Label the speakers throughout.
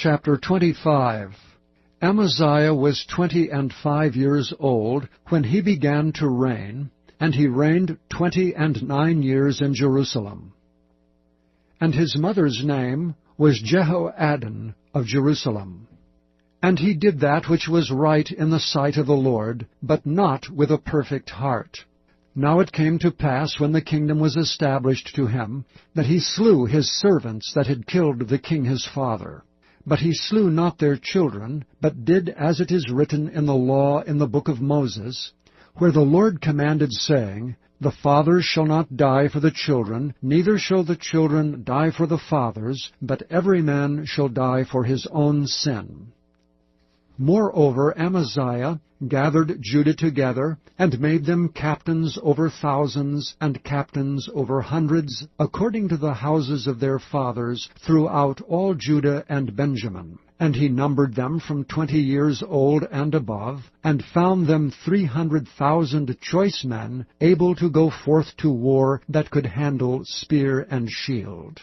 Speaker 1: Chapter 25. Amaziah was 25 years old when he began to reign, and he reigned 29 years in Jerusalem. And his mother's name was Jehoaddan of Jerusalem. And he did that which was right in the sight of the Lord, but not with a perfect heart. Now it came to pass, when the kingdom was established to him, that he slew his servants that had killed the king his father. But he slew not their children, but did as it is written in the law in the book of Moses, where the Lord commanded, saying, The fathers shall not die for the children, neither shall the children die for the fathers, but every man shall die for his own sin. Moreover, Amaziah gathered Judah together, and made them captains over thousands, and captains over hundreds, according to the houses of their fathers, throughout all Judah and Benjamin. And he numbered them from 20 years old and above, and found them 300,000 choice men, able to go forth to war, that could handle spear and shield.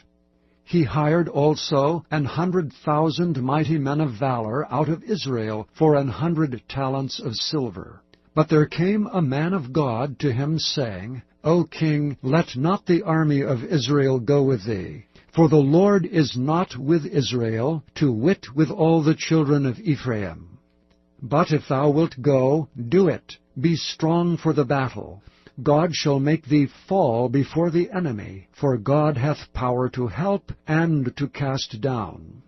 Speaker 1: He hired also 100,000 mighty men of valor out of Israel for 100 talents of silver. But there came a man of God to him, saying, O king, let not the army of Israel go with thee. For the Lord is not with Israel, to wit, with all the children of Ephraim. But if thou wilt go, do it. Be strong for the battle. God shall make thee fall before the enemy, for God hath power to help and to cast down.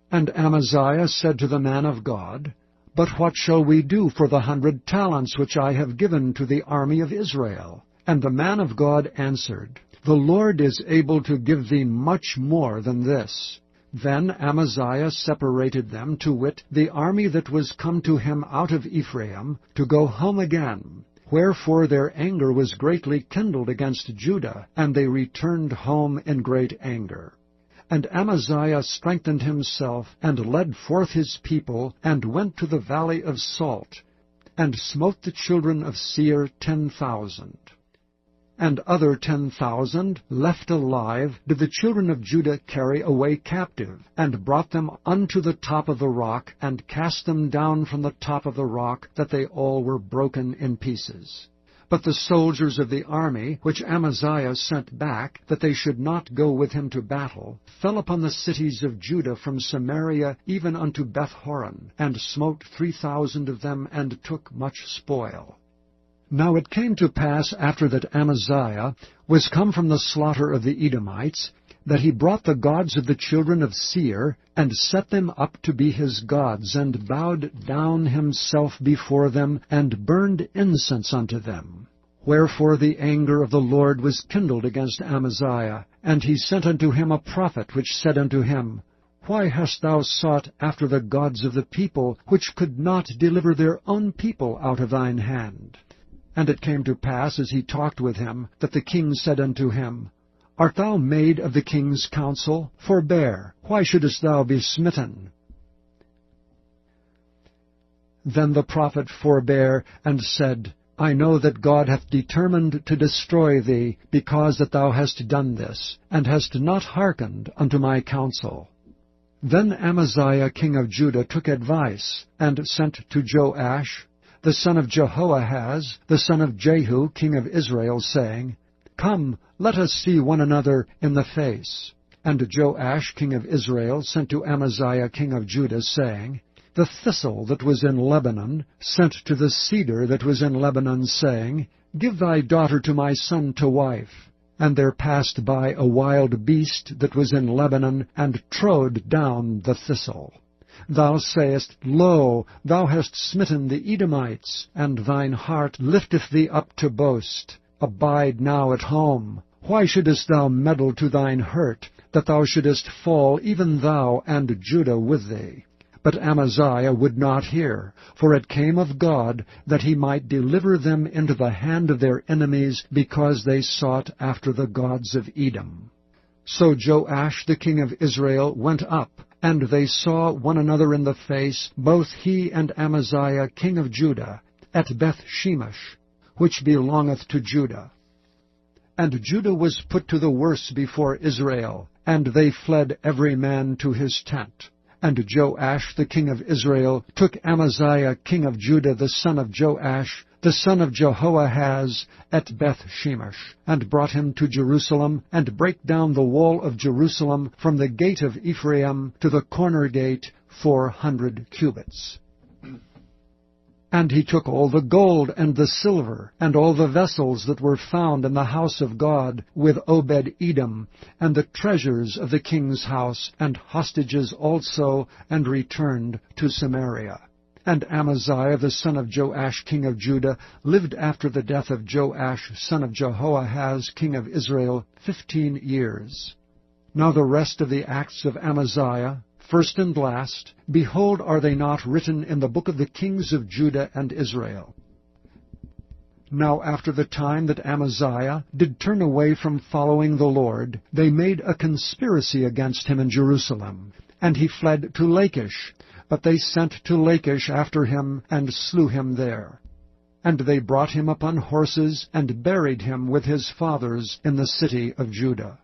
Speaker 1: And Amaziah said to the man of God, But what shall we do for the 100 talents which I have given to the army of Israel? And the man of God answered, The Lord is able to give thee much more than this. Then Amaziah separated them, to wit, the army that was come to him out of Ephraim, to go home again. Wherefore their anger was greatly kindled against Judah, and they returned home in great anger. And Amaziah strengthened himself, and led forth his people, and went to the valley of Salt, and smote the children of Seir 10,000. And other 10,000 left alive did the children of Judah carry away captive, and brought them unto the top of the rock, and cast them down from the top of the rock, that they all were broken in pieces. But the soldiers of the army, which Amaziah sent back, that they should not go with him to battle, fell upon the cities of Judah from Samaria even unto Beth-horon, and smote 3,000 of them, and took much spoil. Now it came to pass, after that Amaziah was come from the slaughter of the Edomites, that he brought the gods of the children of Seir, and set them up to be his gods, and bowed down himself before them, and burned incense unto them. Wherefore the anger of the Lord was kindled against Amaziah, and he sent unto him a prophet, which said unto him, Why hast thou sought after the gods of the people, which could not deliver their own people out of thine hand? And it came to pass, as he talked with him, that the king said unto him, Art thou made of the king's counsel? Forbear, why shouldest thou be smitten? Then the prophet forbare, and said, I know that God hath determined to destroy thee, because that thou hast done this, and hast not hearkened unto my counsel. Then Amaziah king of Judah took advice, and sent to Joash, the son of Jehoahaz, the son of Jehu, king of Israel, saying, Come, let us see one another in the face. And Joash, king of Israel, sent to Amaziah, king of Judah, saying, The thistle that was in Lebanon sent to the cedar that was in Lebanon, saying, Give thy daughter to my son to wife. And there passed by a wild beast that was in Lebanon, and trode down the thistle. Thou sayest, Lo, thou hast smitten the Edomites, and thine heart lifteth thee up to boast. Abide now at home. Why shouldest thou meddle to thine hurt, that thou shouldest fall, even thou and Judah with thee? But Amaziah would not hear, for it came of God, that he might deliver them into the hand of their enemies, because they sought after the gods of Edom. So Joash the king of Israel went up, and they saw one another in the face, both he and Amaziah king of Judah, at Beth-shemesh, which belongeth to Judah. And Judah was put to the worse before Israel, and they fled every man to his tent. And Joash the king of Israel took Amaziah king of Judah the son of Joash, the son of Jehoahaz, at Beth-shemesh, and brought him to Jerusalem, and brake down the wall of Jerusalem from the gate of Ephraim to the corner gate 400 cubits. And he took all the gold and the silver, and all the vessels that were found in the house of God, with Obed-Edom, and the treasures of the king's house, and hostages also, and returned to Samaria. And Amaziah the son of Joash king of Judah lived after the death of Joash son of Jehoahaz king of Israel 15 years. Now the rest of the acts of Amaziah, first and last, behold, are they not written in the book of the kings of Judah and Israel? Now after the time that Amaziah did turn away from following the Lord, they made a conspiracy against him in Jerusalem, and he fled to Lachish. But they sent to Lachish after him, and slew him there. And they brought him upon horses, and buried him with his fathers in the city of Judah.